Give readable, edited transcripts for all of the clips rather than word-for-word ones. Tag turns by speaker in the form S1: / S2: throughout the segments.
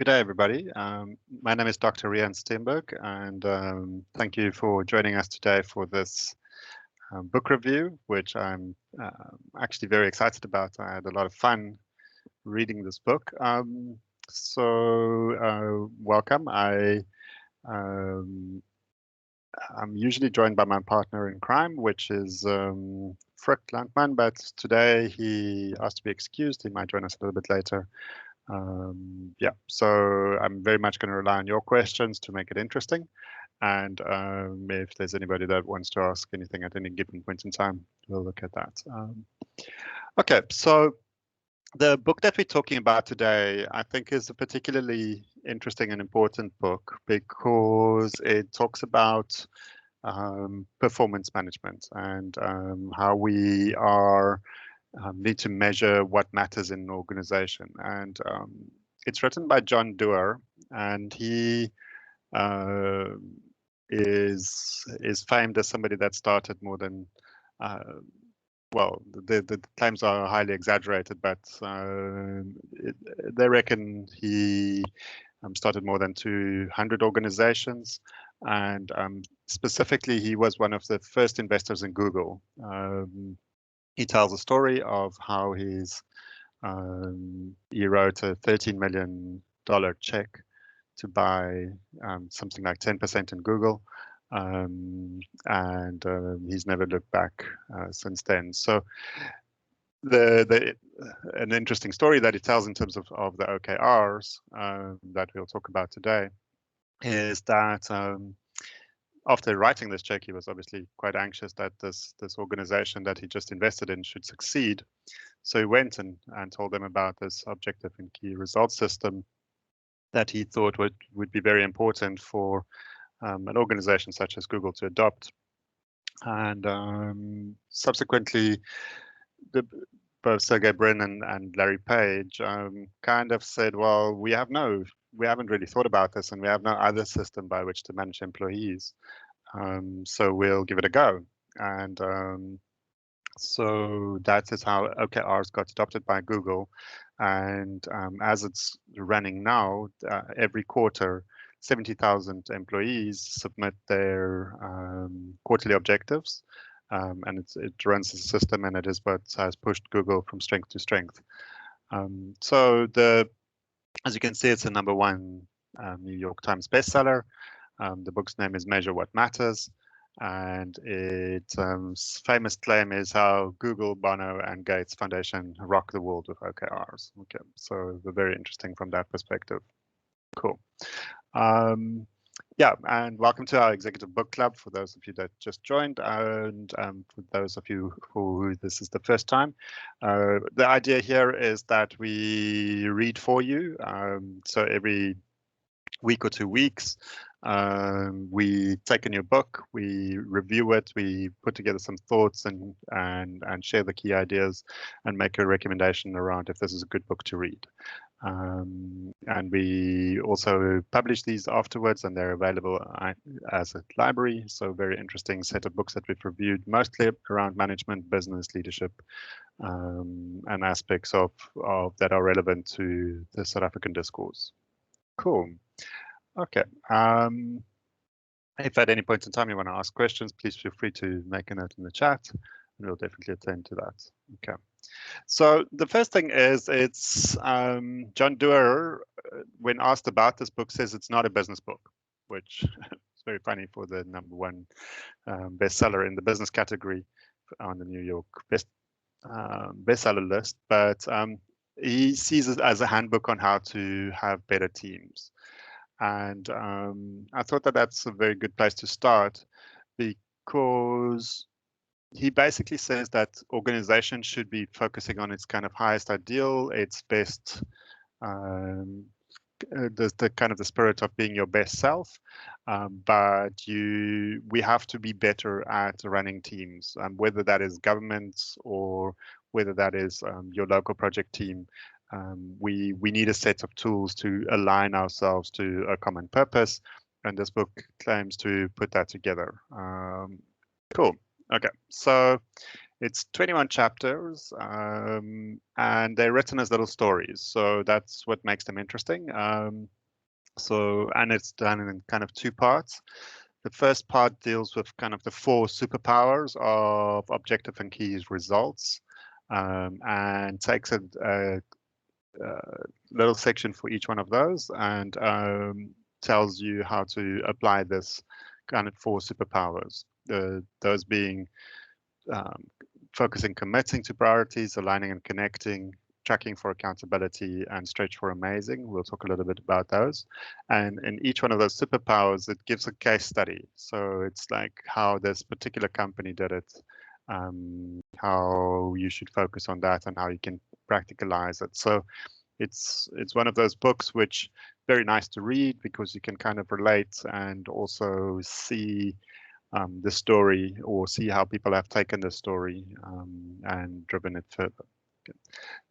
S1: Good day, everybody. My name is Dr. Rian Steenberg, and thank you for joining us today for this book review, which I'm actually very excited about. I had a lot of fun reading this book. Welcome. I'm usually joined by my partner in crime, which is Frick Landman, but today he asked to be excused. He might join us a little bit later. So I'm very much going to rely on your questions to make it interesting. And if there's anybody that wants to ask anything at any given point in time, we'll look at that. Okay, so the book that we're talking about today, I think, is a particularly interesting and important book because it talks about performance management and how we are need to measure what matters in an organization. And it's written by Doerr, and he is famed as somebody that started more than the claims are highly exaggerated, but they reckon he started more than 200 organizations, and specifically he was one of the first investors in Google. He tells a story of how he wrote a $13 million check to buy something like 10% in Google, and he's never looked back since then. So an interesting story that he tells in terms of the OKRs that we'll talk about today is that after writing this check, he was obviously quite anxious that this organization that he just invested in should succeed. So he went and told them about this objective and key results system that he thought would be very important for an organization such as Google to adopt. And subsequently, both Sergey Brin and Larry Page kind of said, well, we haven't really thought about this, and we have no other system by which to manage employees. So we'll give it a go. And so that is how OKRs got adopted by Google. And as it's running now, every quarter, 70,000 employees submit their quarterly objectives. And it runs as a system, and it is what has pushed Google from strength to strength. As you can see, it's a #1 New York Times bestseller. The book's name is Measure What Matters, and its famous claim is how Google, Bono, and Gates Foundation rock the world with OKRs. Okay, so they're very interesting from that perspective. Cool. And welcome to our Executive Book Club for those of you that just joined, and for those of you who this is the first time. The idea here is that we read for you. So every week or 2 weeks, we take a new book, we review it, we put together some thoughts and share the key ideas and make a recommendation around if this is a good book to read. And we also publish these afterwards, and they're available as a library. So very interesting set of books that we've reviewed, mostly around management, business, leadership, and aspects of that are relevant to the South African discourse. Cool. Okay. If at any point in time you want to ask questions, please feel free to make a note in the chat, and we'll definitely attend to that. Okay. So the first thing is it's Doerr, when asked about this book, says it's not a business book, which is very funny for the #1 bestseller in the business category on the New York bestseller list. But he sees it as a handbook on how to have better teams. And I thought that that's a very good place to start, because he basically says that organizations should be focusing on its kind of highest ideal, its best, the kind of the spirit of being your best self. But we have to be better at running teams, whether that is governments or whether that is your local project team. We need a set of tools to align ourselves to a common purpose, and this book claims to put that together. Cool. Okay, so It's 21 chapters, and they're written as little stories. So that's what makes them interesting. And it's done in kind of two parts. The first part deals with kind of the 4 superpowers of objective and key results, and takes a little section for each one of those, and tells you how to apply this kind of 4 superpowers. Those being focusing, committing to priorities, aligning and connecting, tracking for accountability, and stretch for amazing. We'll talk a little bit about those. And in each one of those superpowers, it gives a case study. So it's like how this particular company did it, how you should focus on that, and how you can practicalize it. So it's one of those books which very nice to read because you can kind of relate and also see the story, or see how people have taken the story and driven it further. Okay.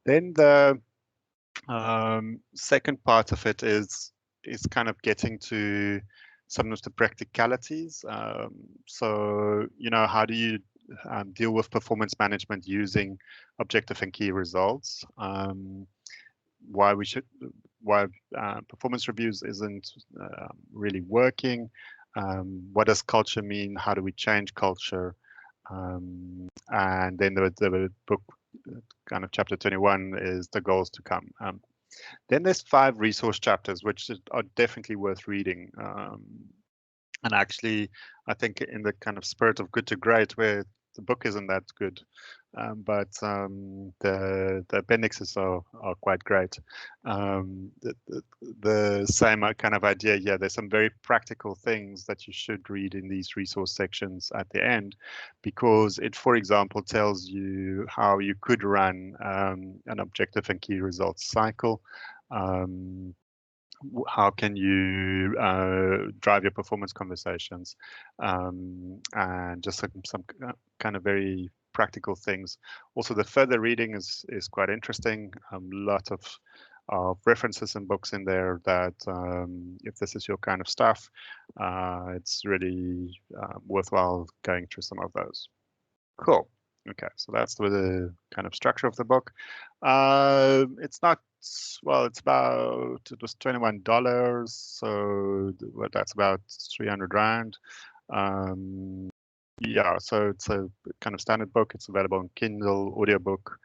S1: Then the second part of it is kind of getting to some of the practicalities. So, how do you deal with performance management using objective and key results? Why performance reviews isn't really working. What does culture mean? How do we change culture? And then the book, kind of chapter 21, is the goals to come. Then there's 5 resource chapters, which are definitely worth reading. And actually, I think in the kind of spirit of good to great, where the book isn't that good, but the appendixes are quite great. The same kind of idea. Yeah, there's some very practical things that you should read in these resource sections at the end, because it, for example, tells you how you could run an objective and key results cycle. How can you drive your performance conversations, and just some kind of very practical things. Also, the further reading is quite interesting. A lot of references and books in there that, if this is your kind of stuff, it's really worthwhile going through some of those. Cool. Okay, so that's the kind of structure of the book. It's not, well, it was $21, so that's about 300 Rand. Yeah, so it's a kind of standard book. It's available on Kindle, audiobook,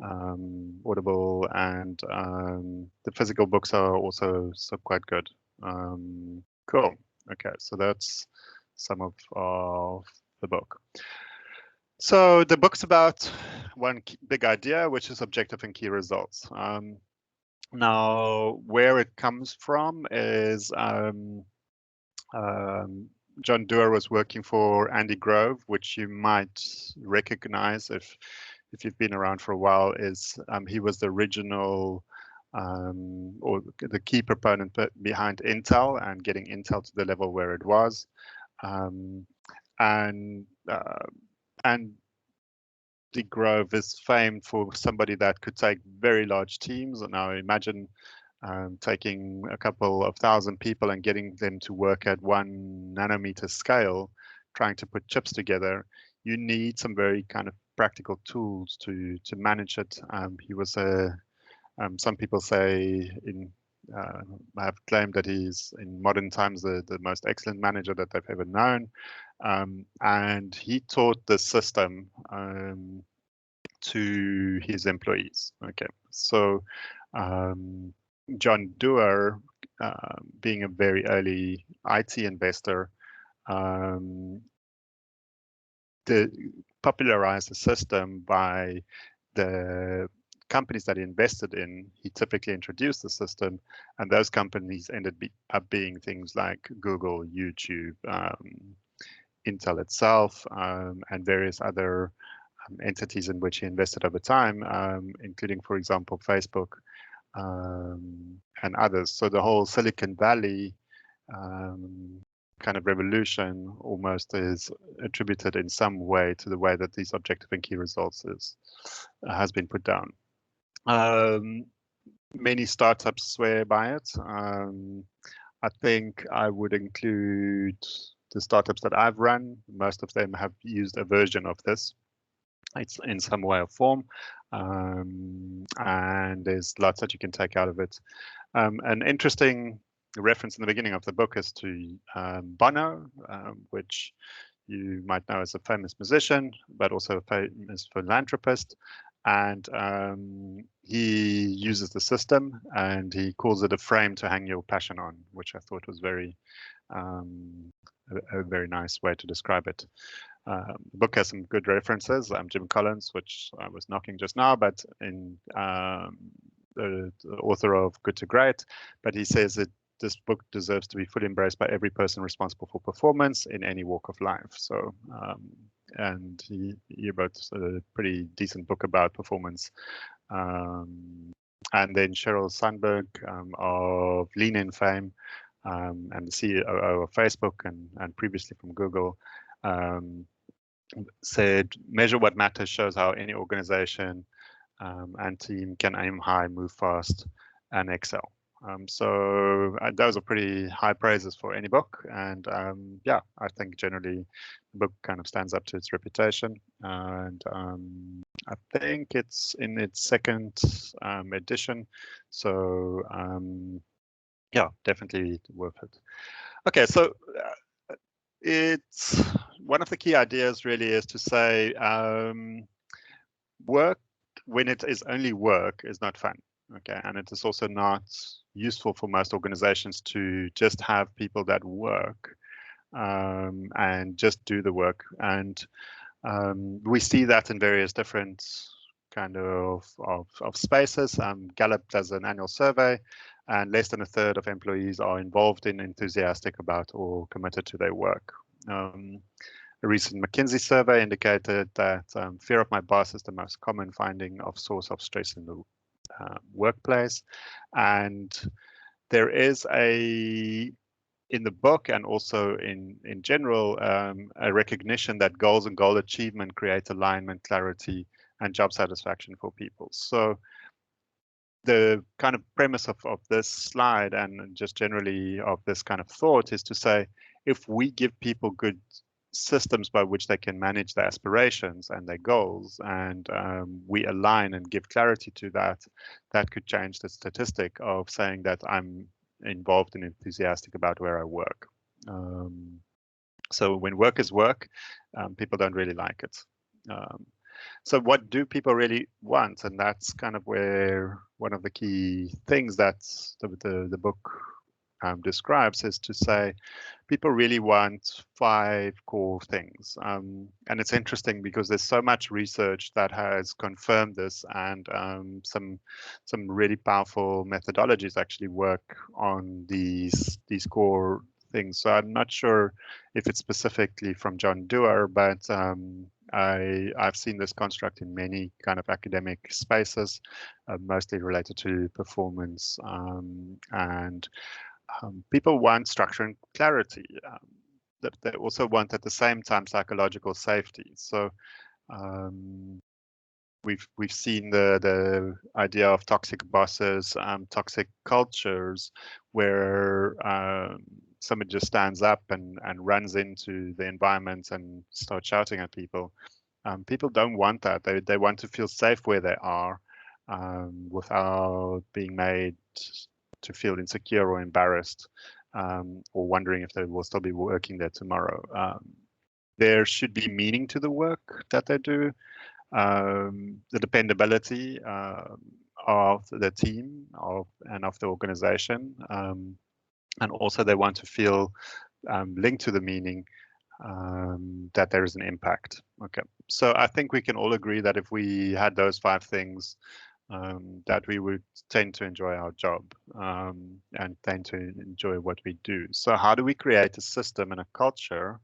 S1: Audible, and the physical books are also quite good. Cool. Okay, so that's some of the book. So the book's about one big idea, which is objective and key results. Now, where it comes from is John Doerr was working for Andy Grove, which you might recognize if you've been around for a while. He was the original or the key proponent behind Intel and getting Intel to the level where it was, and Andy Grove is famed for somebody that could take very large teams. And now imagine taking a couple of thousand people and getting them to work at 1 nanometer scale, trying to put chips together. You need some very kind of practical tools to manage it. He was some people say have claimed that he's in modern times the most excellent manager that they've ever known. And he taught the system to his employees. Okay, so John Doerr, being a very early IT investor, popularized the system by the companies that he invested in. He typically introduced the system, and those companies ended up being things like Google, YouTube, Intel itself, and various other entities in which he invested over time, including, for example, Facebook and others. So the whole Silicon Valley kind of revolution almost is attributed in some way to the way that these objective and key results has been put down. Many startups swear by it. I think I would include the startups that I've run. Most of them have used a version of this. it's in some way or form, and there's lots that you can take out of it. An interesting reference in the beginning of the book is to Bono, which you might know as a famous musician, but also a famous philanthropist. And he uses the system, and he calls it a frame to hang your passion on, which I thought was very a very nice way to describe it. The book has some good references. Jim Collins, which I was knocking just now, but in the author of Good to Great, but he says that this book deserves to be fully embraced by every person responsible for performance in any walk of life. So, and he wrote a pretty decent book about performance. And then Sheryl Sandberg of Lean In fame, and the CEO of Facebook and previously from Google, said, measure what matters shows how any organization and team can aim high, move fast, and excel. So those are pretty high praises for any book. And yeah, I think generally the book kind of stands up to its reputation. And I think it's in its second edition. So yeah, definitely worth it. Okay, so it's one of the key ideas really is to say work, when it is only work, is not fun. Okay, and it is also not useful for most organizations to just have people that work and just do the work. And we see that in various different kind of spaces. Gallup does an annual survey, and less than a third of employees are involved in, enthusiastic about, or committed to their work. A recent McKinsey survey indicated that fear of my boss is the most common finding of source of stress in the workplace. And there is in the book and also in general, a recognition that goals and goal achievement create alignment, clarity, and job satisfaction for people. So the kind of premise of this slide and just generally of this kind of thought is to say, if we give people good systems by which they can manage their aspirations and their goals, and we align and give clarity to that, that could change the statistic of saying that I'm involved and enthusiastic about where I work. So when work is work, people don't really like it. So what do people really want? And that's kind of where one of the key things that the book describes is to say people really want 5 core things. And it's interesting because there's so much research that has confirmed this, and some really powerful methodologies actually work on these core things. So I'm not sure if it's specifically from John Doerr, but I've seen this construct in many kind of academic spaces, mostly related to performance, and people want structure and clarity. That they also want at the same time psychological safety. So we've seen the idea of toxic bosses, toxic cultures, where somebody just stands up and runs into the environment and starts shouting at people. People don't want that. They want to feel safe where they are, without being made to feel insecure or embarrassed, or wondering if they will still be working there tomorrow. There should be meaning to the work that they do. The dependability of the team and of the organization, and also they want to feel linked to the meaning, that there is an impact. Okay, so I think we can all agree that if we had those 5 things, that we would tend to enjoy our job, and tend to enjoy what we do. So how do we create a system and a culture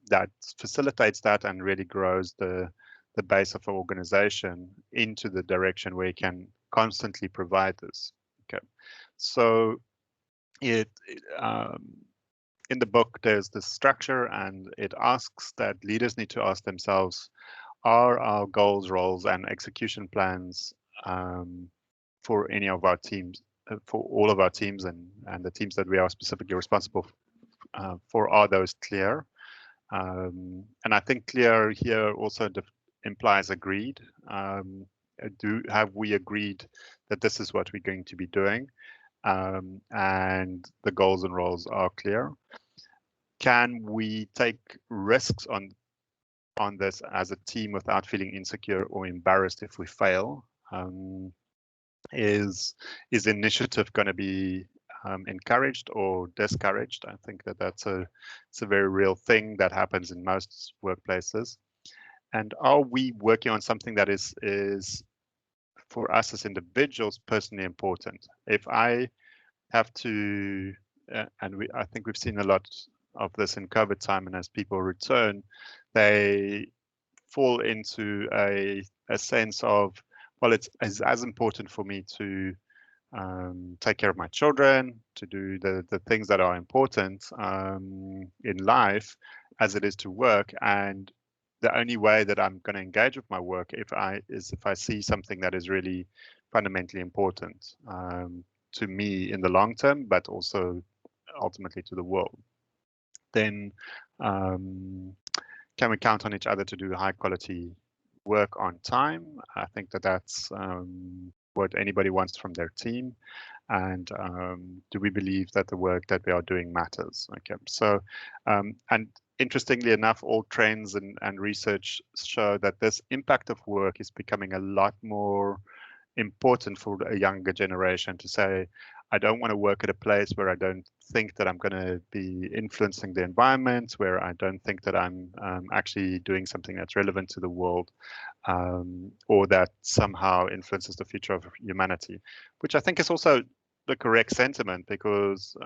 S1: that facilitates that and really grows the base of an organization into the direction where you can constantly provide this? Okay, so in the book there's this structure, and it asks that leaders need to ask themselves, are our goals, roles, and execution plans for any of our teams, for all of our teams, and the teams that we are specifically responsible for, are those clear? And I think clear here also implies agreed. Have we agreed that this is what we're going to be doing, and the goals and roles are clear? Can we take risks on this as a team without feeling insecure or embarrassed if we fail? Is initiative going to be encouraged or discouraged? I think it's a very real thing that happens in most workplaces. And are we working on something that is for us as individuals personally important? If I have to, I think we've seen a lot of this in COVID time, and as people return, they fall into a sense of, well, it's as important for me to take care of my children, to do the things that are important in life as it is to work. And the only way that I'm going to engage with my work if I see something that is really fundamentally important to me in the long term, but also ultimately to the world. Then can we count on each other to do high quality work on time? I think that's what anybody wants from their team. And do we believe that the work that we are doing matters? Okay, so and interestingly enough, all trends and research show that this impact of work is becoming a lot more important for a younger generation to say, I don't want to work at a place where I don't think that I'm going to be influencing the environment, where I don't think that I'm actually doing something that's relevant to the world, or that somehow influences the future of humanity, which I think is also the correct sentiment, because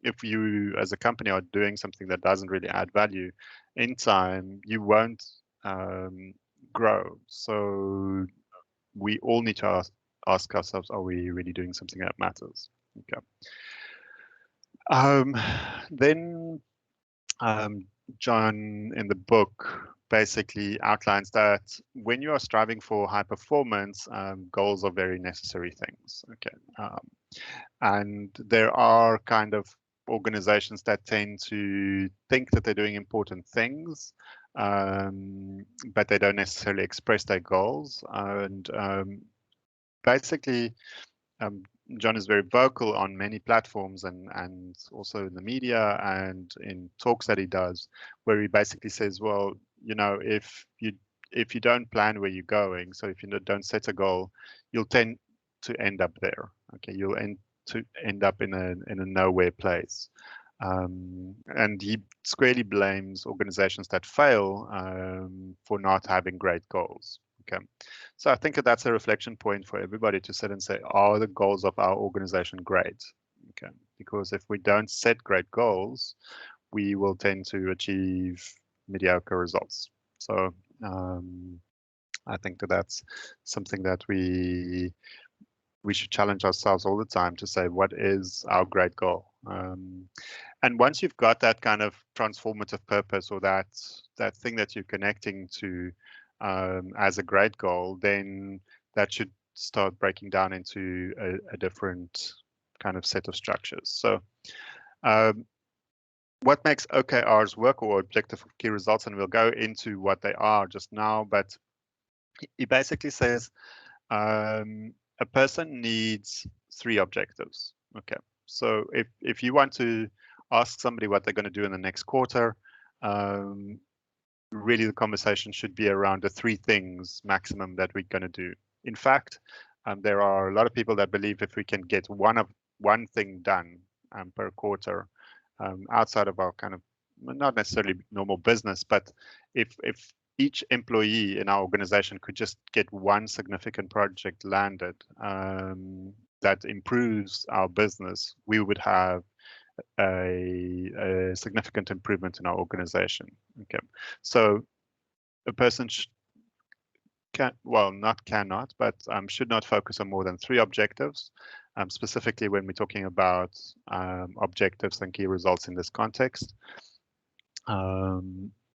S1: if you as a company are doing something that doesn't really add value in time, you won't grow. So we all need to ask ourselves, are we really doing something that matters? Okay. Then John in the book basically outlines that when you are striving for high performance, goals are very necessary things. Okay. And there are kind of organizations that tend to think that they're doing important things, but they don't necessarily express their goals. And basically, John is very vocal on many platforms and also in the media and in talks that he does, where he basically says, well, you know, if you don't plan where you're going, so if you don't set a goal, you'll tend to end up there. Okay, you'll end up in a nowhere place. And he squarely blames organizations that fail for not having great goals. Okay, so I think that's a reflection point for everybody to sit and say, are the goals of our organization great? Okay, because if we don't set great goals, we will tend to achieve mediocre results. So I think that's something that we should challenge ourselves all the time to say, what is our great goal? And once you've got that kind of transformative purpose, or that thing that you're connecting to as a great goal, then that should start breaking down into a different kind of set of structures. So what makes OKRs work, or objective of key results, and we'll go into what they are just now, but he basically says a person needs 3 objectives. Okay, so if you want to ask somebody what they're going to do in the next quarter, really the conversation should be around the 3 things maximum that we're going to do. In fact, there are a lot of people that believe if we can get one thing done per quarter, outside of our kind of not necessarily normal business, but if each employee in our organization could just get one significant project landed that improves our business, we would have a significant improvement in our organization. Okay, so a person should not focus on more than 3 objectives, specifically when we're talking about objectives and key results in this context.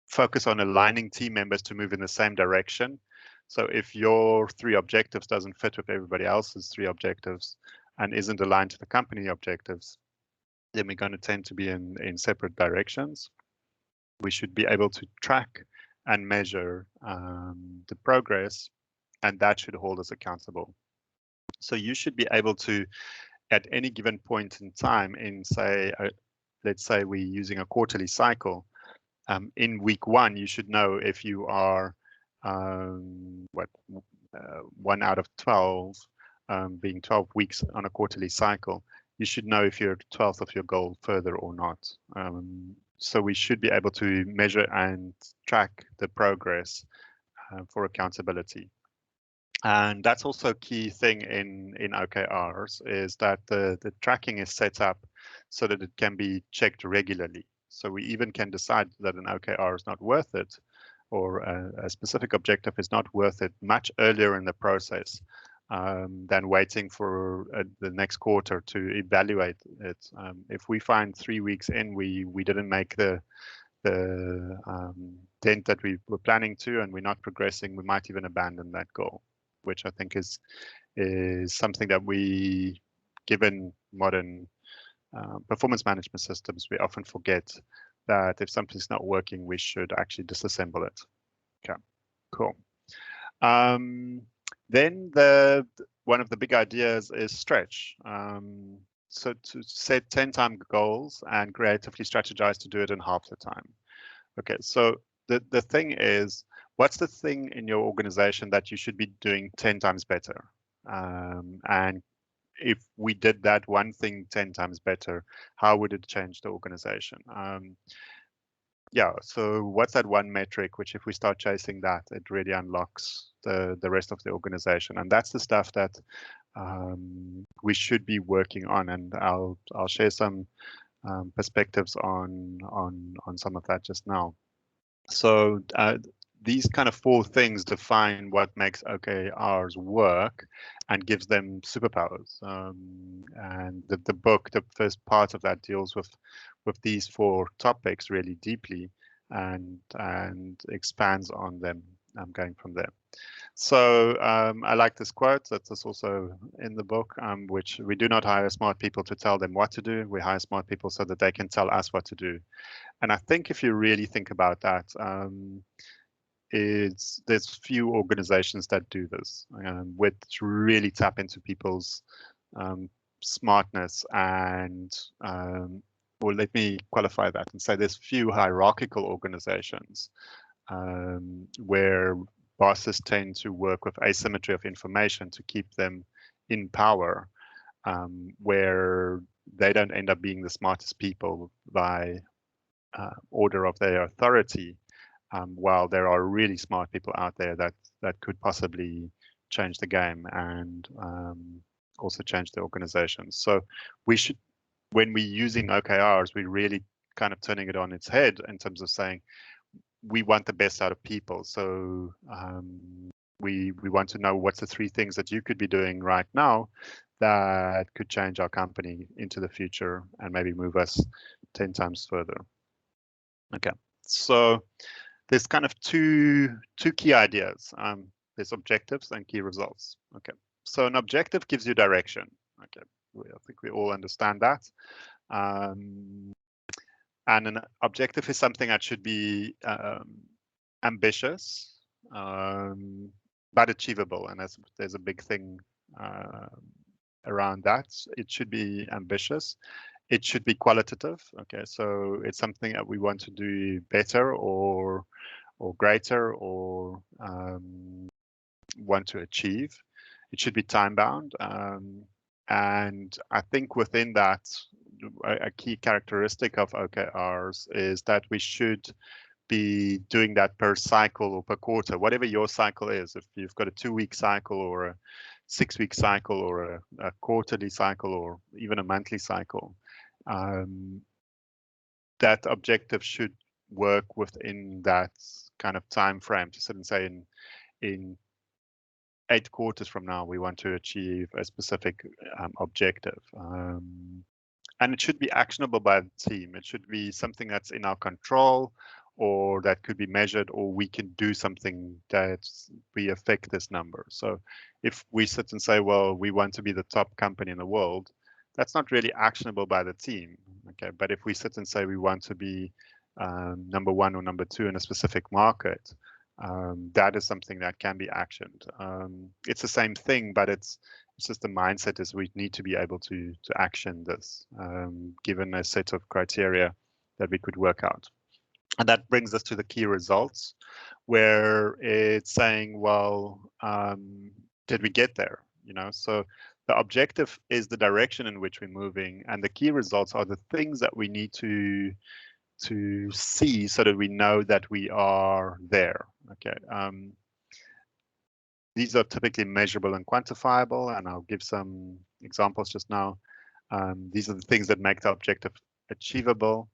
S1: Focus on aligning team members to move in the same direction. So if your 3 objectives doesn't fit with everybody else's 3 objectives and isn't aligned to the company objectives, then we're going to tend to be in separate directions. We should be able to track and measure the progress, and that should hold us accountable. So you should be able to, at any given point in time, in say, let's say we're using a quarterly cycle, in week 1, you should know if you are 1 out of 12, being 12 weeks on a quarterly cycle. You should know if you're 12th of your goal further or not. So we should be able to measure and track the progress for accountability. And that's also a key thing in OKRs, is that the tracking is set up so that it can be checked regularly. So we even can decide that an OKR is not worth it, or a specific objective is not worth it much earlier in the process than waiting for the next quarter to evaluate it. If we find 3 weeks in we didn't make the dent that we were planning to, and we're not progressing, we might even abandon that goal, which I think is something that we, given modern performance management systems, we often forget that if something's not working, we should actually disassemble it. Okay, cool. Then one of the big ideas is stretch. So to set 10-time goals and creatively strategize to do it in half the time. Okay, so the thing is, what's the thing in your organization that you should be doing 10 times better? And if we did that one thing 10 times better, how would it change the organization? Yeah, so what's that one metric which, if we start chasing that, it really unlocks the rest of the organization? And that's the stuff that we should be working on. And I'll share some perspectives on some of that just now. So these kind of 4 things define what makes OKRs work and gives them superpowers. And the book, the first part of that, deals with these 4 topics really deeply and expands on them, going from there. So I like this quote that's also in the book, which: we do not hire smart people to tell them what to do. We hire smart people so that they can tell us what to do. And I think if you really think about that, there's few organizations that do this, which really tap into people's smartness and or let me qualify that and say there's few hierarchical organizations where bosses tend to work with asymmetry of information to keep them in power, where they don't end up being the smartest people by order of their authority, while there are really smart people out there that could possibly change the game and also change the organization. So we should, when we're using OKRs, we're really kind of turning it on its head in terms of saying we want the best out of people. So we want to know what's the 3 things that you could be doing right now that could change our company into the future and maybe move us 10 times further. Okay, so there's kind of two key ideas. There's objectives and key results. Okay, so an objective gives you direction. Okay, I think we all understand that. And an objective is something that should be ambitious, but achievable. And there's a big thing around that. It should be ambitious. It should be qualitative. Okay, so it's something that we want to do better or greater or want to achieve. It should be time bound. And I think within that, a key characteristic of OKRs is that we should be doing that per cycle or per quarter, whatever your cycle is. If you've got a 2-week cycle or a 6-week cycle or a quarterly cycle or even a monthly cycle, that objective should work within that kind of time frame. To sit and say in 8 quarters from now, we want to achieve a specific objective. And it should be actionable by the team. It should be something that's in our control or that could be measured, or we can do something that we affect this number. So if we sit and say, well, we want to be the top company in the world, that's not really actionable by the team. Okay, but if we sit and say we want to be number one or number two in a specific market, that is something that can be actioned. It's the same thing, but it's just the mindset is we need to be able to action this, given a set of criteria that we could work out. And that brings us to the key results, where it's saying, well, did we get there? You know, so the objective is the direction in which we're moving, and the key results are the things that we need to see so that we know that we are there. Okay. These are typically measurable and quantifiable, and I'll give some examples just now. These are the things that make the objective achievable.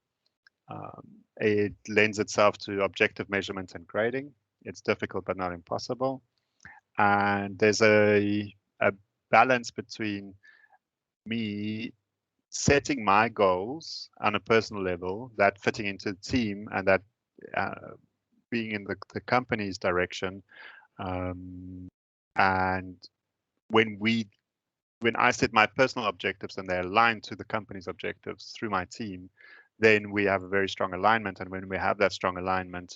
S1: It lends itself to objective measurement and grading. It's difficult but not impossible. And there's a balance between me setting my goals on a personal level, that fitting into the team, and that being in the company's direction. And when I set my personal objectives and they're aligned to the company's objectives through my team, then we have a very strong alignment. And when we have that strong alignment,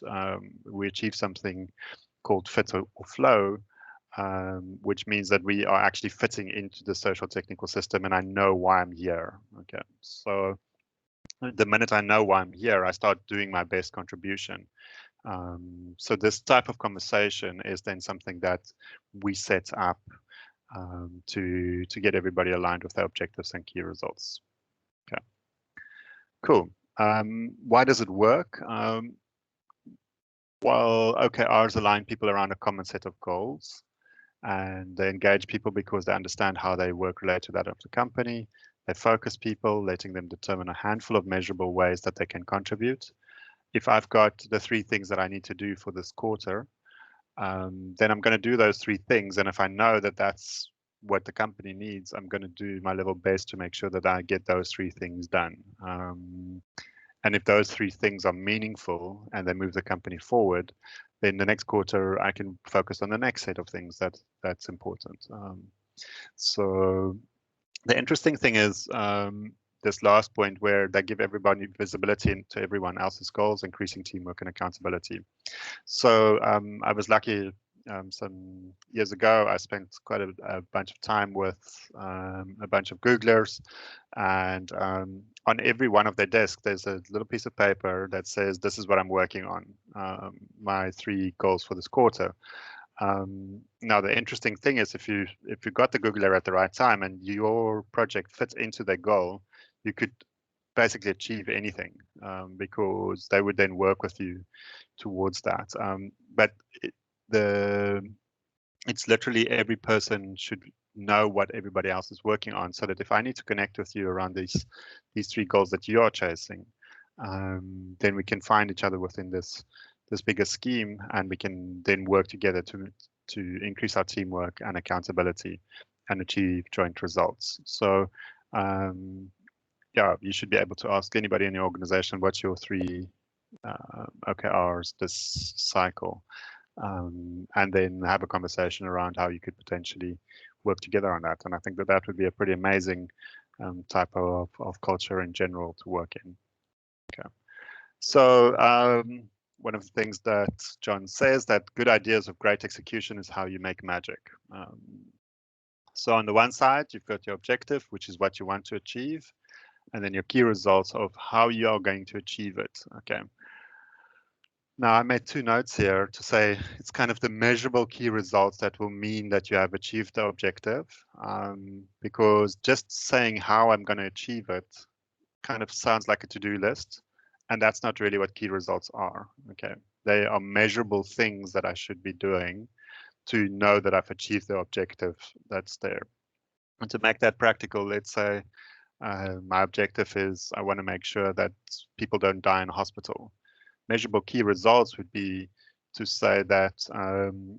S1: we achieve something called fit or flow, which means that we are actually fitting into the social technical system, and I know why I'm here. Okay, so the minute I know why I'm here, I start doing my best contribution. So this type of conversation is then something that we set up to get everybody aligned with their objectives and key results. Okay, cool. Why does it work? Well, OKRs align people around a common set of goals, and they engage people because they understand how they work relate to that of the company. They focus people, letting them determine a handful of measurable ways that they can contribute. If I've got the 3 things that I need to do for this quarter, then I'm going to do those 3 things. And if I know that that's what the company needs, I'm going to do my level best to make sure that I get those 3 things done. And if those 3 things are meaningful and they move the company forward, then the next quarter I can focus on the next set of things that's important. So the interesting thing is this last point where they give everybody visibility into everyone else's goals, increasing teamwork and accountability. So I was lucky some years ago. I spent quite a bunch of time with a bunch of Googlers, and on every one of their desks, there's a little piece of paper that says, this is what I'm working on, my 3 goals for this quarter. Now, the interesting thing is if you got the Googler at the right time and your project fits into their goal, you could basically achieve anything because they would then work with you towards that. But it's literally every person should know what everybody else is working on, so that if I need to connect with you around these 3 goals that you are chasing, then we can find each other within this bigger scheme, and we can then work together to increase our teamwork and accountability and achieve joint results. So yeah, you should be able to ask anybody in your organization, what's your 3 OKRs this cycle, and then have a conversation around how you could potentially work together on that. And I think that would be a pretty amazing type of culture in general to work in. Okay, so one of the things that John says, that good ideas of great execution is how you make magic. So on the one side, you've got your objective, which is what you want to achieve, and then your key results of how you are going to achieve it. Okay. Now, I made 2 notes here to say it's kind of the measurable key results that will mean that you have achieved the objective, because just saying how I'm going to achieve it kind of sounds like a to-do list, and that's not really what key results are. Okay, they are measurable things that I should be doing to know that I've achieved the objective that's there. And to make that practical, let's say my objective is I want to make sure that people don't die in hospital. Measurable key results would be to say that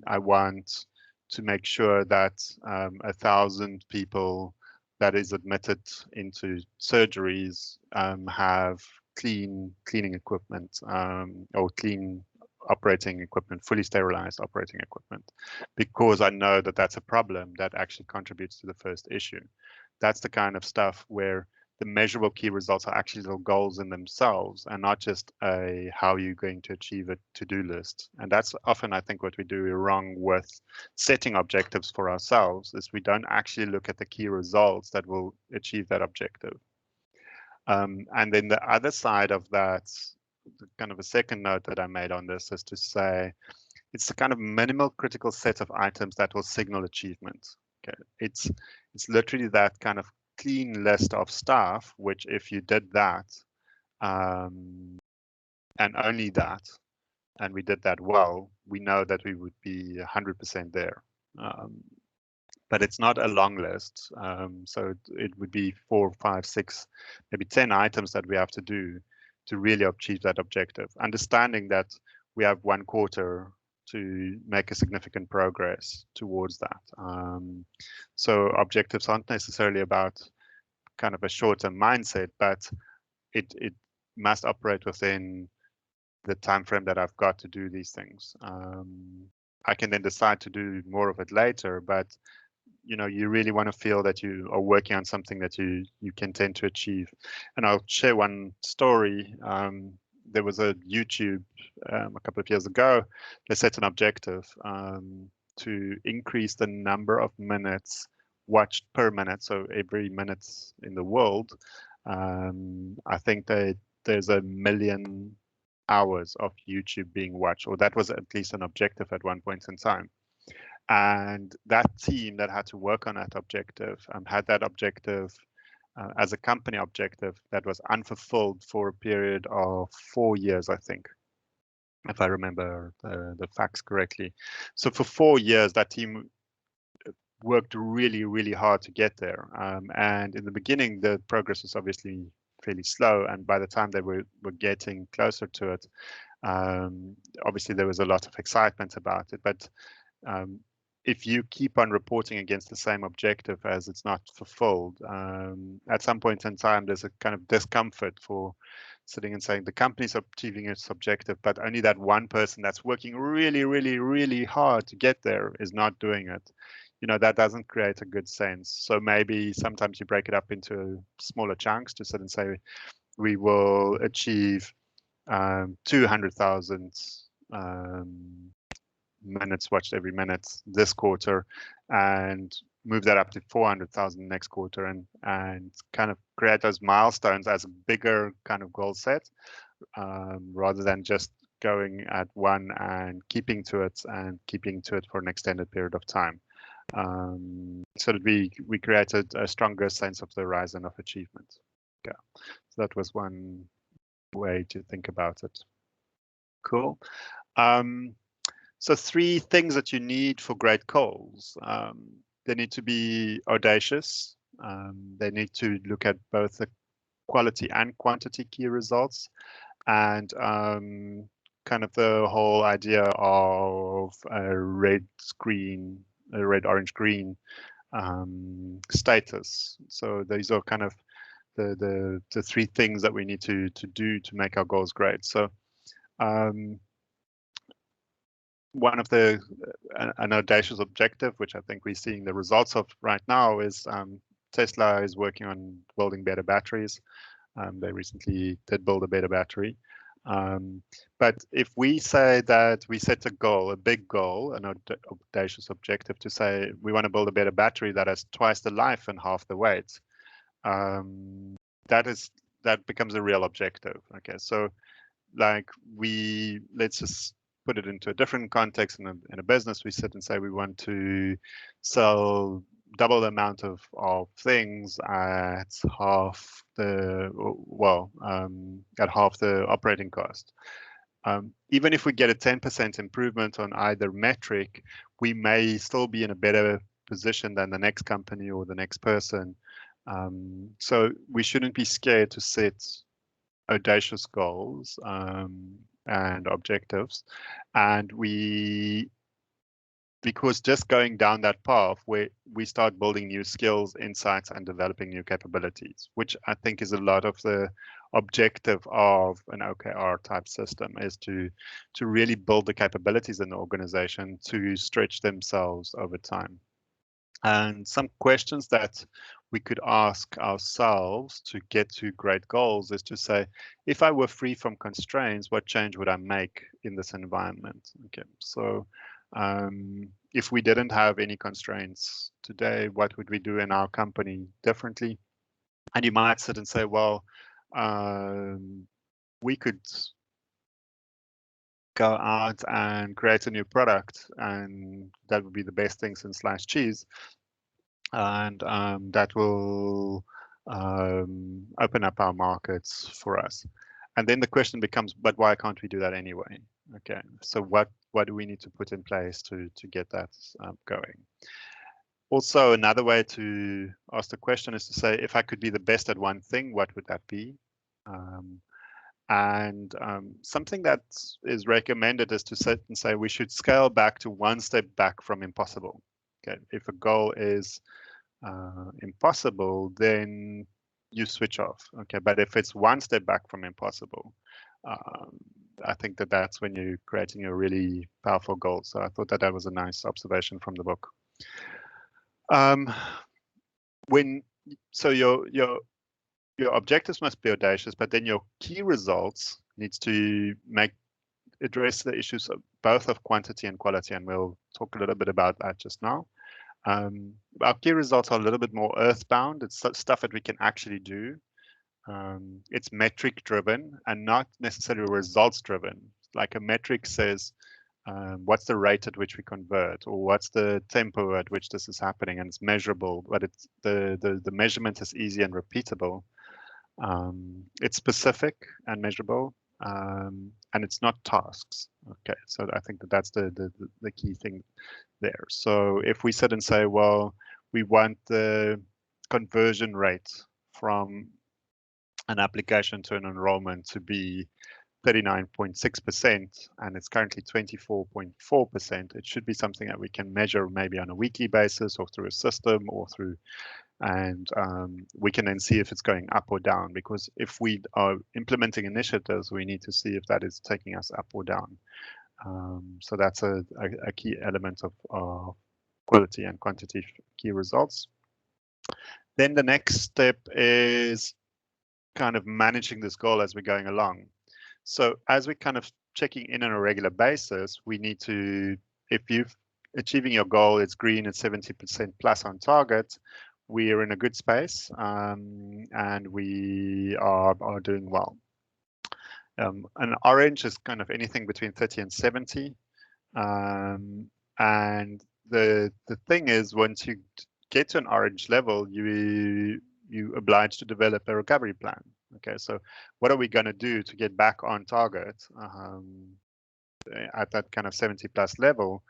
S1: I want to make sure that 1,000 people that is admitted into surgeries have cleaning equipment or clean operating equipment, fully sterilized operating equipment, because I know that that's a problem that actually contributes to the first issue. That's the kind of stuff where the measurable key results are actually little goals in themselves and not just a how you're going to achieve a to-do list. And that's often, I think, what we do wrong with setting objectives for ourselves is we don't actually look at the key results that will achieve that objective. And then the other side of that, kind of a second note that I made on this is to say, it's the kind of minimal critical set of items that will signal achievement. Okay, it's literally that kind of clean list of stuff, which if you did that, and only that, and we did that well, we know that we would be 100% there. But it's not a long list. So it would be 4, 5, 6, maybe 10 items that we have to do to really achieve that objective. Understanding that we have 1 quarter to make a significant progress towards that. So objectives aren't necessarily about kind of a short-term mindset, but it must operate within the time frame that I've got to do these things. I can then decide to do more of it later, but you really want to feel that you are working on something that you can tend to achieve. And I'll share one story. There was a YouTube a couple of years ago. They set an objective to increase the number of minutes watched per minute. So every minute in the world, I think there's 1 million hours of YouTube being watched, or that was at least an objective at one point in time. And that team that had to work on that objective had that objective as a company objective that was unfulfilled for a period of 4 years, I think, if I remember the facts correctly. So for 4 years, that team worked really, really hard to get there. And in the beginning, the progress was obviously fairly slow. And by the time they were getting closer to it, obviously there was a lot of excitement about it. But if you keep on reporting against the same objective as it's not fulfilled, at some point in time, there's a kind of discomfort for sitting and saying the company's achieving its objective, but only that one person that's working really, really, really hard to get there is not doing it. That doesn't create a good sense. So maybe sometimes you break it up into smaller chunks to sit and say, we will achieve 200,000 minutes watched every minute this quarter, and move that up to 400,000 next quarter, and kind of create those milestones as a bigger kind of goal set, rather than just going at one and keeping to it for an extended period of time. So that we created a stronger sense of the horizon of achievement. Yeah, so that was one way to think about it. Cool. So 3 things that you need for great goals. They need to be audacious. They need to look at both the quality and quantity key results, and kind of the whole idea of a red, orange, green status. So these are kind of the 3 things that we need to do to make our goals great. So one of an audacious objective, which I think we're seeing the results of right now, is Tesla is working on building better batteries. They recently did build a better battery. But if we say that we set a goal, a big goal, an audacious objective to say we want to build a better battery that has twice the life and half the weight, that becomes a real objective. Okay, so like let's just put it into a different context. In a business, we sit and say we want to sell double the amount of things at half the operating cost. Even if we get a 10% improvement on either metric, we may still be in a better position than the next company or the next person. So we shouldn't be scared to set audacious goals and objectives, and because just going down that path, we start building new skills, insights, and developing new capabilities, which I think is a lot of the objective of an OKR type system, is to really build the capabilities in the organization to stretch themselves over time. And some questions that we could ask ourselves to get to great goals is to say, if I were free from constraints, what change would I make in this environment? Okay, so if we didn't have any constraints today, what would we do in our company differently? And you might sit and say, well, we could go out and create a new product, and that would be the best thing since sliced cheese. And that will open up our markets for us. And then the question becomes, but why can't we do that anyway? Okay, so what do we need to put in place to get that going? Also, another way to ask the question is to say, if I could be the best at one thing, what would that be? And something that is recommended is to sit and say we should scale back to one step back from impossible. Okay, if a goal is impossible, then you switch off. Okay, but if it's one step back from impossible, I think that that's when you're creating a really powerful goal. So I thought that that was a nice observation from the book. So your objectives must be audacious, but then your key results needs to address the issues of both of quantity and quality, and we'll talk a little bit about that just now. Our key results are a little bit more earthbound. It's stuff that we can actually do. It's metric driven and not necessarily results driven. Like a metric says, what's the rate at which we convert, or what's the tempo at which this is happening, and it's measurable, but it's the measurement is easy and repeatable. It's specific and measurable, and it's not tasks. Okay, so I think that that's the key thing there. So if we sit and say, well, we want the conversion rate from an application to an enrollment to be 39.6% and it's currently 24.4%, it should be something that we can measure maybe on a weekly basis or through a system or through, and we can then see if it's going up or down, because if we are implementing initiatives, we need to see if that is taking us up or down. So that's a key element of quality and quantity key results. Then the next step is kind of managing this goal as we're going along. So as we're kind of checking in on a regular basis, we need to, if you've achieving your goal, it's green and 70% plus on target, we are in a good space, and we are doing well. An orange is kind of anything between 30 and 70. And the thing is, once you get to an orange level, you obliged to develop a recovery plan. Okay, so what are we going to do to get back on target at that kind of 70 plus level?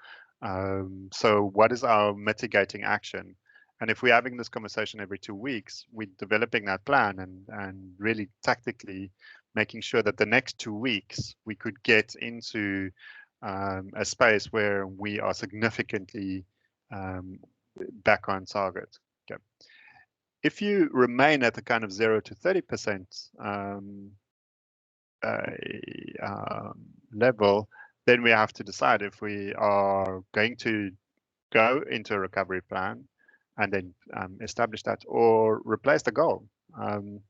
S1: So what is our mitigating action? And if we're having this conversation every 2 weeks, we're developing that plan and really tactically making sure that the next 2 weeks we could get into a space where we are significantly back on target. Okay. If you remain at the kind of 0 to 30% level, then we have to decide if we are going to go into a recovery plan and then establish that, or replace the goal. And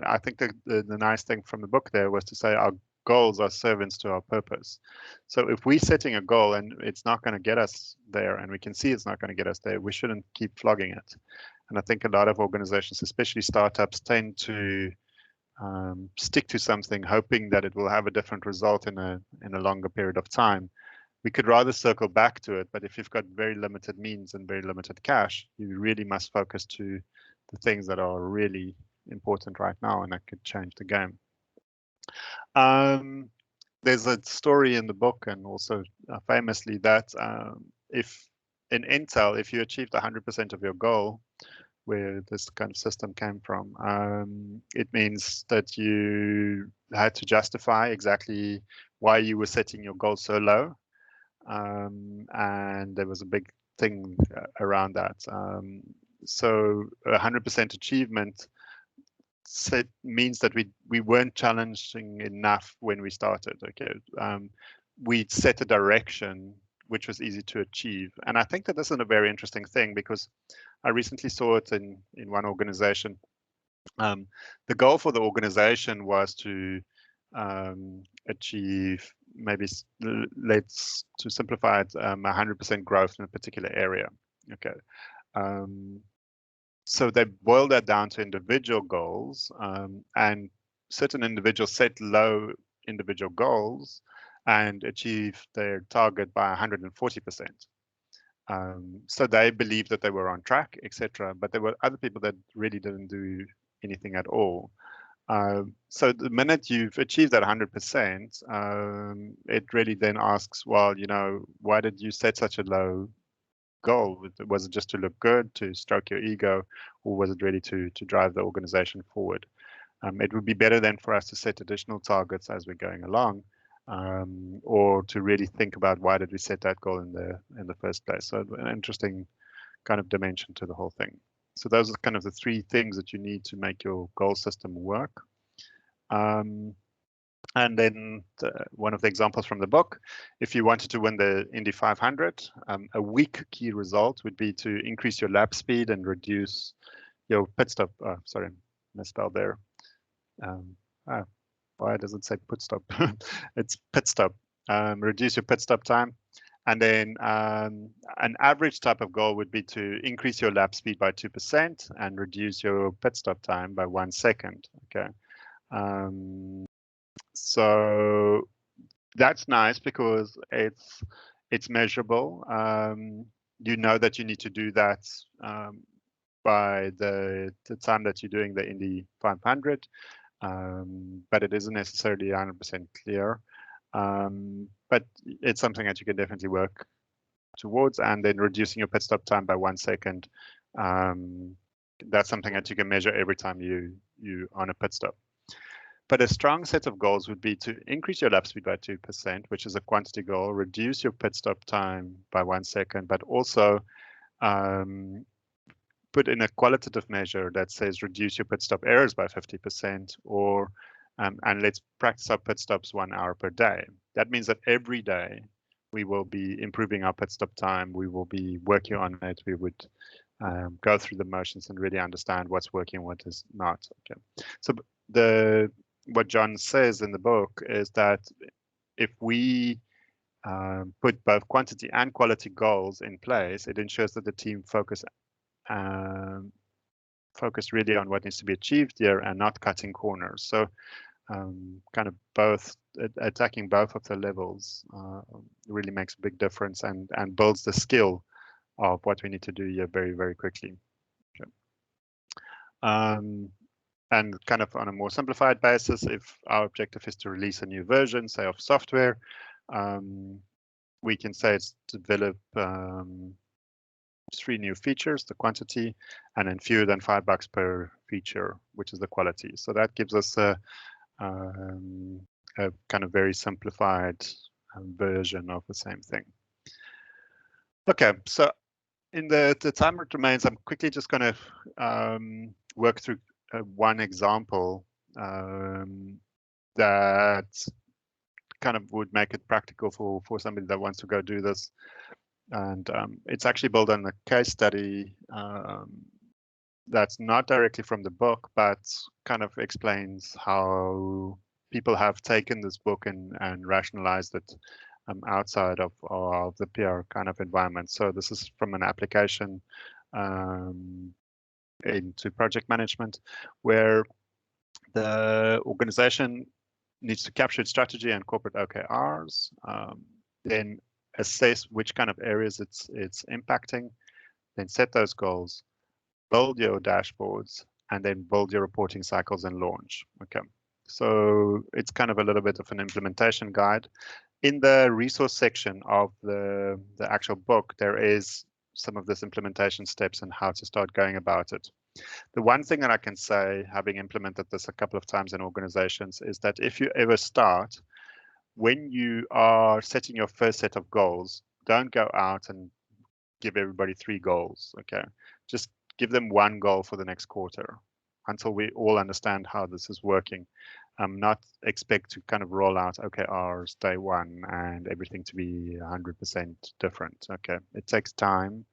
S1: I think the nice thing from the book there was to say our goals are servants to our purpose. So if we're setting a goal and it's not going to get us there, and we can see it's not going to get us there, we shouldn't keep flogging it. And I think a lot of organizations, especially startups, tend to stick to something hoping that it will have a different result in a longer period of time. We could rather circle back to it, but if you've got very limited means and very limited cash, you really must focus to the things that are really important right now, and that could change the game. There's a story in the book, and also famously, that if in Intel, if you achieved 100% of your goal, where this kind of system came from, it means that you had to justify exactly why you were setting your goal so low. And there was a big thing around that. So 100% achievement means that we weren't challenging enough when we started. Okay, we set a direction which was easy to achieve. And I think that this is a very interesting thing because I recently saw it in one organization. The goal for the organization was to achieve, maybe let's to simplify it, 100% growth in a particular area. Okay. So they boiled that down to individual goals, and certain individuals set low individual goals and achieve their target by 140%. So they believed that they were on track, etc. But there were other people that really didn't do anything at all. So the minute you've achieved that 100%, it really then asks, well, why did you set such a low goal? Was it just to look good, to stroke your ego, or was it really to drive the organization forward? It would be better then for us to set additional targets as we're going along, or to really think about why did we set that goal in the first place. So an interesting kind of dimension to the whole thing. So those are kind of the three things that you need to make your goal system work. And then one of the examples from the book, if you wanted to win the Indy 500, a weak key result would be to increase your lap speed and reduce your pit stop. Sorry, misspelled there. Why does it say pit stop? It's pit stop. Reduce your pit stop time. And then an average type of goal would be to increase your lap speed by 2% and reduce your pit stop time by 1 second. Okay. So that's nice because it's measurable. You know that you need to do that by the time that you're doing the Indy 500, but it isn't necessarily 100% clear. But it's something that you can definitely work towards, and then reducing your pit stop time by 1 second. That's something that you can measure every time you on a pit stop. But a strong set of goals would be to increase your lap speed by 2%, which is a quantity goal, reduce your pit stop time by 1 second, but also put in a qualitative measure that says reduce your pit stop errors by 50%, or and let's practice our pit stops 1 hour per day. That means that every day we will be improving our pit stop time. We will be working on it. We would go through the motions and really understand what's working, what is not. Okay. So what John says in the book is that if we put both quantity and quality goals in place, it ensures that the team focus really on what needs to be achieved here and not cutting corners. So kind of both attacking both of the levels really makes a big difference and builds the skill of what we need to do here very, very quickly. Okay. And kind of on a more simplified basis, if our objective is to release a new version, say of software, we can say it's to develop 3 new features, the quantity, and then fewer than $5 per feature, which is the quality. So that gives us a kind of very simplified version of the same thing. Okay, so in the time that remains, I'm quickly just going to work through one example that kind of would make it practical for somebody that wants to go do this. And it's actually built on a case study that's not directly from the book, but kind of explains how people have taken this book and rationalized it outside of the PR kind of environment. So this is from an application into project management, where the organization needs to capture its strategy and corporate OKRs, then assess which kind of areas it's impacting, then set those goals, build your dashboards, and then build your reporting cycles and launch. Okay, so it's kind of a little bit of an implementation guide. In the resource section of the actual book, there is some of this implementation steps and how to start going about it. The one thing that I can say, having implemented this a couple of times in organizations, is that if you ever start, when you are setting your first set of goals, don't go out and give everybody 3 goals. Okay, just give them 1 goal for the next quarter until we all understand how this is working. not expect to kind of roll out OKRs day one and everything to be 100% different. Okay, it takes time.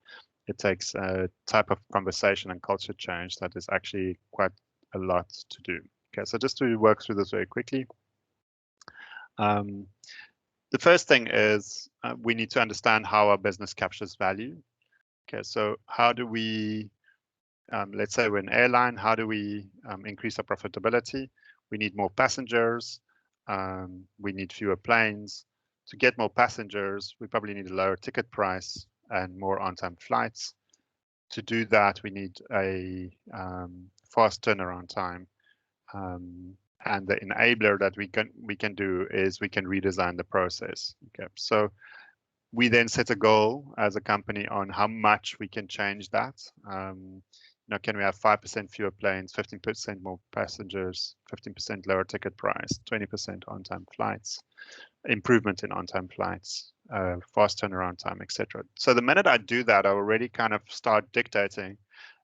S1: It takes a type of conversation and culture change that is actually quite a lot to do. Okay, so just to work through this very quickly. The first thing is we need to understand how our business captures value. Okay, so how do we, let's say we're an airline, how do we increase our profitability? We need more passengers. We need fewer planes. To get more passengers, we probably need a lower ticket price and more on-time flights. To do that, we need a fast turnaround time. And the enabler that we can do is we can redesign the process. Okay, so we then set a goal as a company on how much we can change that. Can we have 5% fewer planes, 15% more passengers, 15% lower ticket price, 20% on-time flights, improvement in on-time flights, fast turnaround time, etc. So the minute I do that, I already kind of start dictating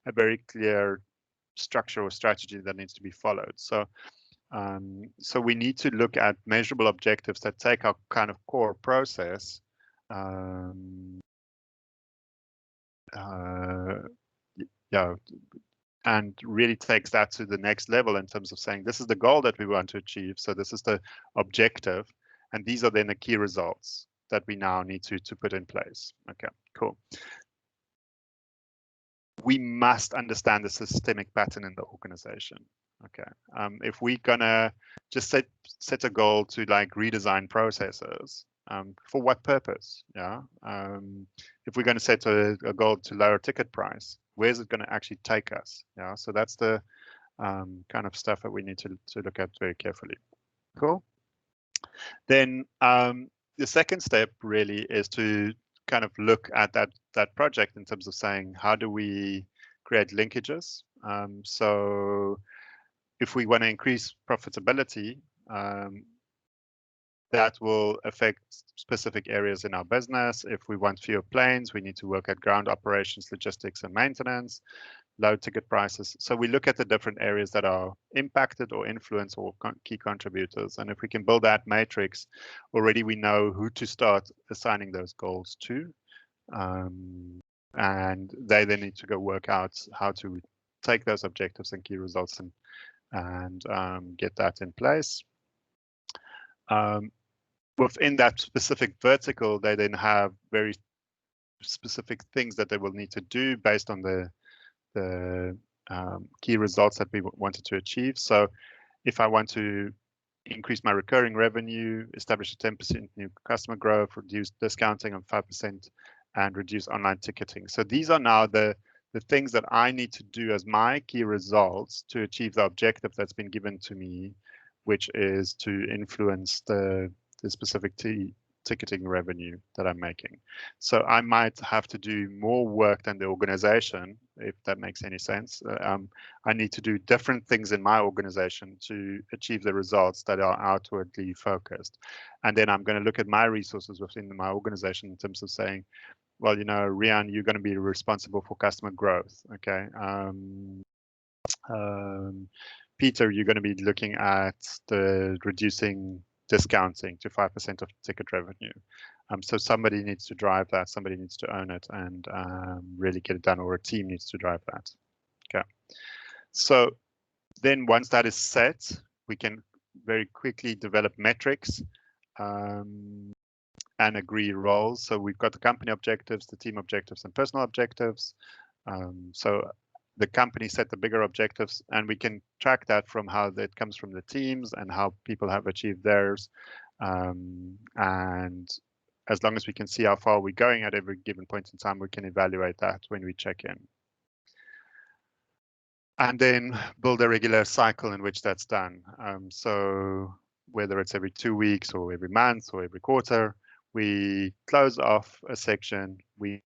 S1: a very clear structure or strategy that needs to be followed. So we need to look at measurable objectives that take our kind of core process and really takes that to the next level in terms of saying this is the goal that we want to achieve. So this is the objective, and these are then the key results that we now need to put in place. Okay, cool. We must understand the systemic pattern in the organization. Okay, if we're gonna just set a goal to like redesign processes, for what purpose? Yeah, if we're going to set a goal to lower ticket price, where's it going to actually take us? Yeah, so that's the kind of stuff that we need to look at very carefully. Cool. Then the second step really is to kind of look at that project in terms of saying, how do we create linkages? So if we want to increase profitability, that will affect specific areas in our business. If we want fewer planes, we need to work at ground operations, logistics, and maintenance, low ticket prices. So we look at the different areas that are impacted or influenced or key contributors. And if we can build that matrix, already we know who to start assigning those goals to. And they then need to go work out how to take those objectives and key results and get that in place. Within that specific vertical, they then have very specific things that they will need to do based on the key results that we wanted to achieve. So if I want to increase my recurring revenue, establish a 10% new customer growth, reduce discounting of 5%, and reduce online ticketing. So these are now the things that I need to do as my key results to achieve the objective that's been given to me, which is to influence the specific ticketing revenue that I'm making. So I might have to do more work than the organization, if that makes any sense. I need to do different things in my organization to achieve the results that are outwardly focused. And then I'm going to look at my resources within my organization in terms of saying, well, Rian, you're going to be responsible for customer growth. Okay. Peter, you're going to be looking at the reducing discounting to 5% of ticket revenue. So somebody needs to drive that, somebody needs to own it and really get it done, or a team needs to drive that. Okay. So then once that is set, we can very quickly develop metrics and agree roles. So we've got the company objectives, the team objectives, and personal objectives. So the company set the bigger objectives, and we can track that from how that comes from the teams and how people have achieved theirs. And as long as we can see how far we're going at every given point in time, we can evaluate that when we check in. And then build a regular cycle in which that's done. So whether it's every 2 weeks or every month or every quarter, we close off a section, we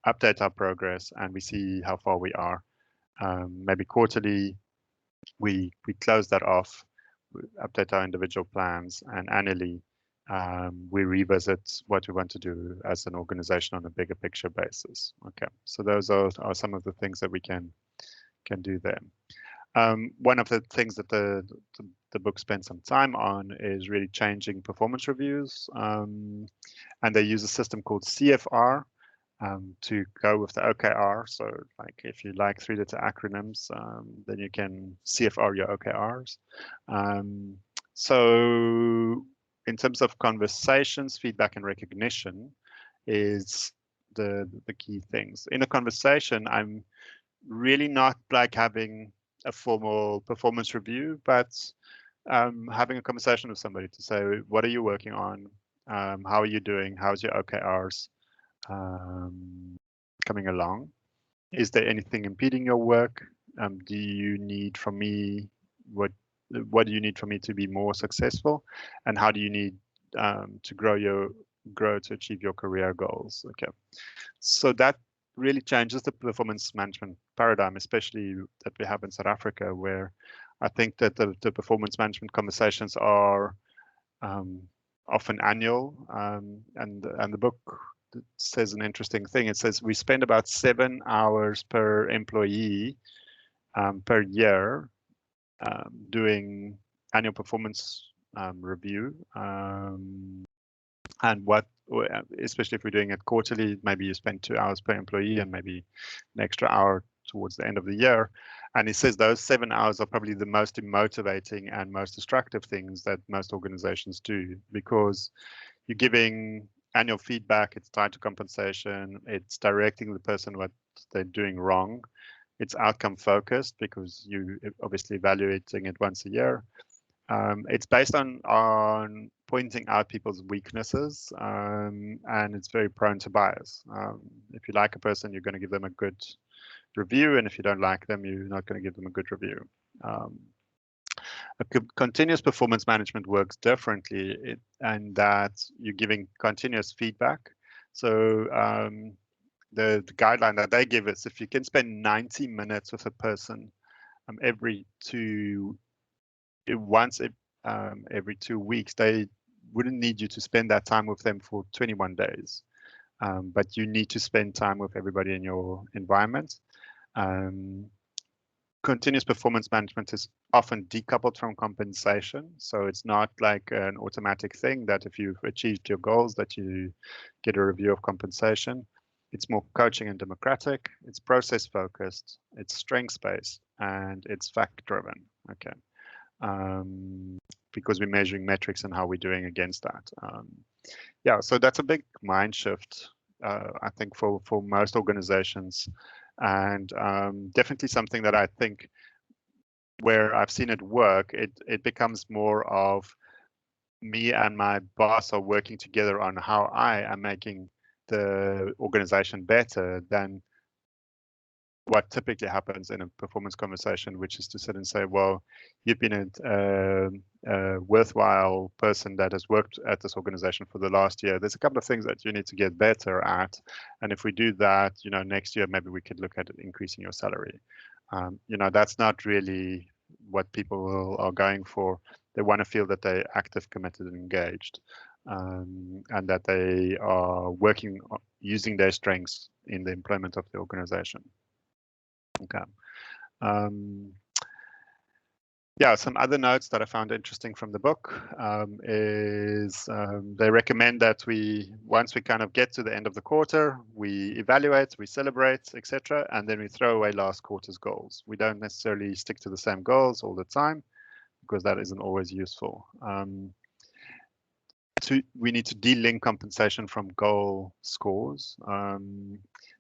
S1: update our progress, and we see how far we are. Maybe quarterly, we close that off, we update our individual plans, and annually we revisit what we want to do as an organization on a bigger picture basis. Okay, so those are some of the things that we can do there. One of the things that the the book spends some time on is really changing performance reviews. And they use a system called CFR to go with the OKR. So like if you like 3-letter acronyms, then you can CFR your OKRs. So in terms of conversations, feedback and recognition is the key things. In a conversation, I'm really not like having a formal performance review, but having a conversation with somebody to say, what are you working on? How are you doing? How's your OKRs coming along? Is there anything impeding your work? Do you need from me, what do you need from me to be more successful? And how do you need to grow to achieve your career goals? Okay, so that really changes the performance management paradigm, especially that we have in South Africa, where I think that the performance management conversations are often annual. And the book says an interesting thing. It says we spend about 7 hours per employee per year doing annual performance review. And what, especially if we're doing it quarterly, maybe you spend 2 hours per employee and maybe an extra hour towards the end of the year. And he says those 7 hours are probably the most motivating and most destructive things that most organizations do, because you're giving annual feedback, it's tied to compensation, it's directing the person what they're doing wrong, it's outcome focused because you obviously evaluating it once a year. It's based on pointing out people's weaknesses, and it's very prone to bias. If you like a person, you're going to give them a good review, and if you don't like them, you're not going to give them a good review. Continuous performance management works differently, and that you're giving continuous feedback. So the guideline that they give is if you can spend 90 minutes with a person every 2 weeks, they wouldn't need you to spend that time with them for 21 days. But you need to spend time with everybody in your environment. Continuous performance management is often decoupled from compensation. So it's not like an automatic thing that if you've achieved your goals that you get a review of compensation. It's more coaching and democratic, it's process focused, it's strengths based, and it's fact driven. Okay. Because we're measuring metrics and how we're doing against that. Yeah, so that's a big mind shift, I think, for most organizations, and definitely something that I think where I've seen it work, it becomes more of me and my boss are working together on how I am making the organization better than what typically happens in a performance conversation, which is to sit and say, well, you've been a worthwhile person that has worked at this organization for the last year. There's a couple of things that you need to get better at. And if we do that, next year, maybe we could look at increasing your salary. That's not really what people are going for. They want to feel that they're active, committed, and engaged, and that they are working, using their strengths in the employment of the organization. Okay. Yeah, some other notes that I found interesting from the book is they recommend that once we kind of get to the end of the quarter, we evaluate, we celebrate, etc., and then we throw away last quarter's goals. We don't necessarily stick to the same goals all the time because that isn't always useful. We need to de-link compensation from goal scores.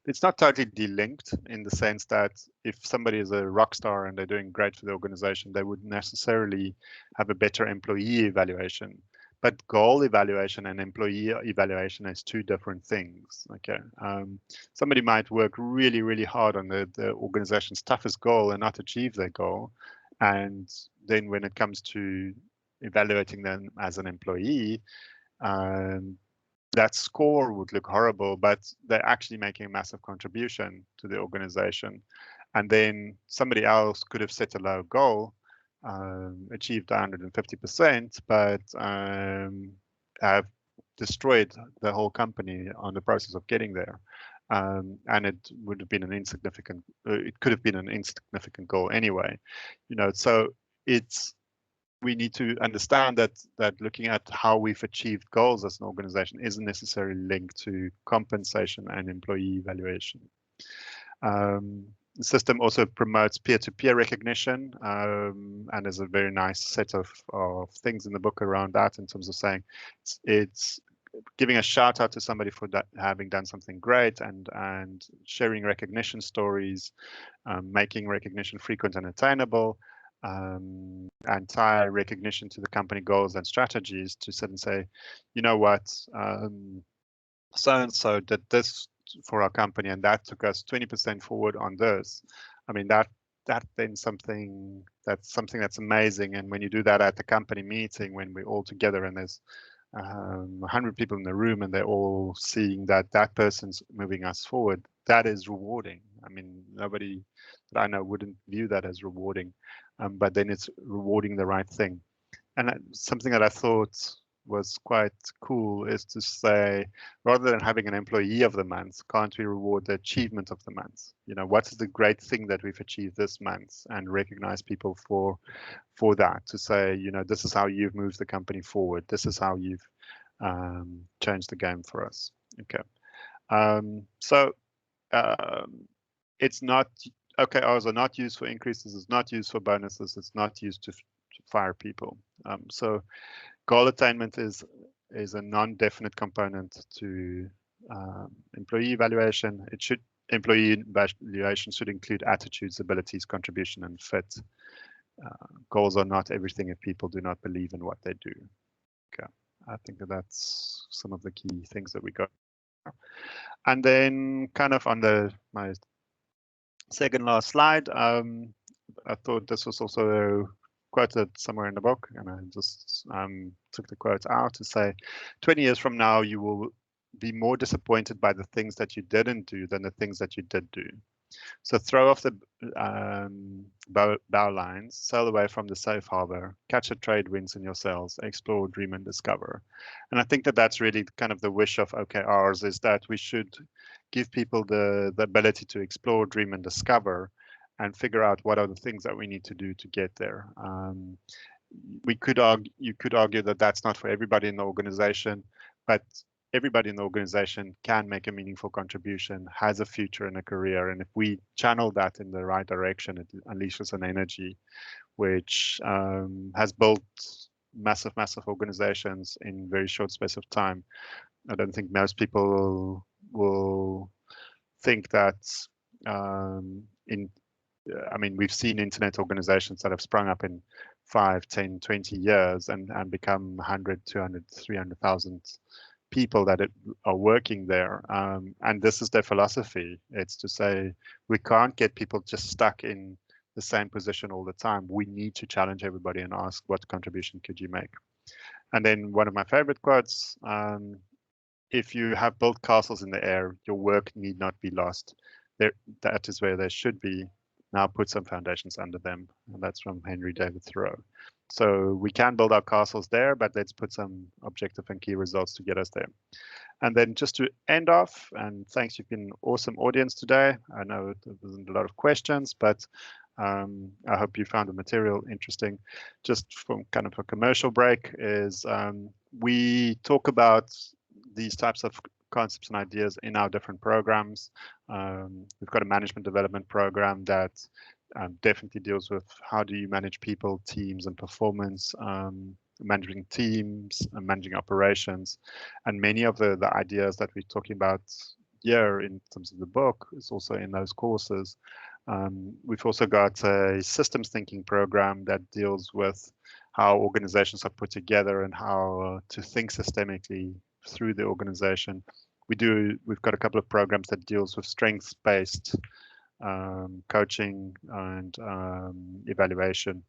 S1: It's not totally de-linked in the sense that if somebody is a rock star and they're doing great for the organization, they would necessarily have a better employee evaluation. But goal evaluation and employee evaluation is two different things. Okay, somebody might work really, really hard on the organization's toughest goal and not achieve their goal, and then when it comes to evaluating them as an employee, that score would look horrible, but they're actually making a massive contribution to the organization. And then somebody else could have set a low goal, achieved 150%, but have destroyed the whole company on the process of getting there. And it would have been an insignificant, it could have been an insignificant goal anyway, so it's we need to understand that looking at how we've achieved goals as an organization isn't necessarily linked to compensation and employee evaluation. The system also promotes peer-to-peer recognition, and there's a very nice set of things in the book around that, in terms of saying it's giving a shout out to somebody for that, having done something great, and sharing recognition stories, making recognition frequent and attainable, and tie recognition to the company goals and strategies to sit and say, you know what, so and so did this for our company, and that took us 20% forward on this. I mean, that then something that's amazing. And when you do that at the company meeting, when we're all together and there's 100 people in the room and they're all seeing that person's moving us forward, that is rewarding. I mean, nobody that I know wouldn't view that as rewarding, but then it's rewarding the right thing. And something that I thought was quite cool is to say, rather than having an employee of the month, can't we reward the achievement of the month? You know, what is the great thing that we've achieved this month, and recognize people for that, to say, you know, this is how you've moved the company forward. This is how you've changed the game for us. Okay. It's not, OKRs are not used for increases, it's not used for bonuses, it's not used to fire people. So goal attainment is a non-definite component to employee evaluation. Employee evaluation should include attitudes, abilities, contribution, and fit. Goals are not everything if people do not believe in what they do. Okay, I think that's some of the key things that we got. And then, kind of on my second last slide, I thought this was also quoted somewhere in the book, and I just took the quote out to say, 20 years from now, you will be more disappointed by the things that you didn't do than the things that you did do. So throw off the bow lines, sail away from the safe harbor, catch a trade winds in your sails, explore, dream, and discover. And I think that that's really kind of the wish of OKRs, is that we should give people the ability to explore, dream, and discover, and figure out what are the things that we need to do to get there. You could argue that that's not for everybody in the organization, but everybody in the organization can make a meaningful contribution, has a future and a career. And if we channel that in the right direction, it unleashes an energy which has built massive organizations in very short space of time. I don't think most people will think that I mean, we've seen internet organizations that have sprung up in 5, 10, 20 years and become 100, 200, 300,000 people that are working there. And this is their philosophy. It's to say, we can't get people just stuck in the same position all the time. We need to challenge everybody and ask, what contribution could you make? And then one of my favorite quotes, if you have built castles in the air, your work need not be lost. That is where they should be. Now put some foundations under them. And that's from Henry David Thoreau. So we can build our castles there, but let's put some objective and key results to get us there. And then just to end off, and thanks, you've been an awesome audience today. I know there wasn't a lot of questions, but I hope you found the material interesting. Just from kind of a commercial break is we talk about these types of concepts and ideas in our different programs. We've got a management development program that definitely deals with how do you manage people, teams, and performance, managing teams and managing operations. And many of the ideas that we're talking about here in terms of the book is also in those courses. We've also got a systems thinking program that deals with how organizations are put together and how to think systemically through the organization. We've got a couple of programs that deals with strengths-based coaching and evaluation.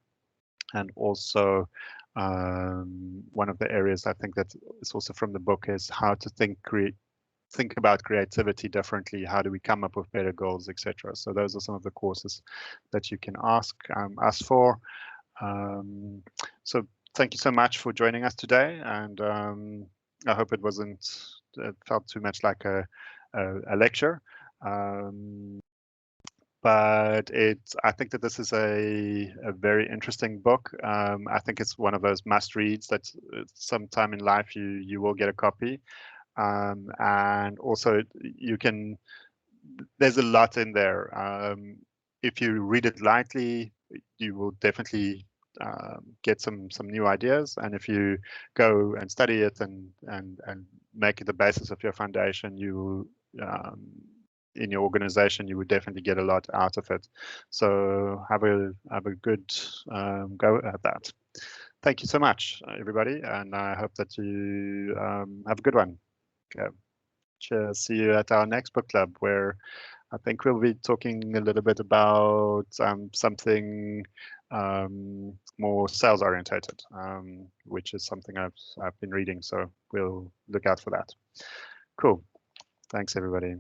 S1: And also one of the areas I think that is also from the book is how to think about creativity differently. How do we come up with better goals, etc. So those are some of the courses that you can ask us for. So thank you so much for joining us today, and I hope it felt too much like a lecture. but I think that this is a very interesting book. I think it's one of those must reads that sometime in life you will get a copy. And also there's a lot in there. If you read it lightly, you will definitely get some new ideas. And if you go and study it and make it the basis of your foundation, you in your organization, you would definitely get a lot out of it. So have a good go at that. Thank you so much, everybody, and I hope that you have a good one. Okay. Cheers. See you at our next book club, where I think we'll be talking a little bit about something more sales orientated, which is something I've been reading. So we'll look out for that. Cool. Thanks, everybody.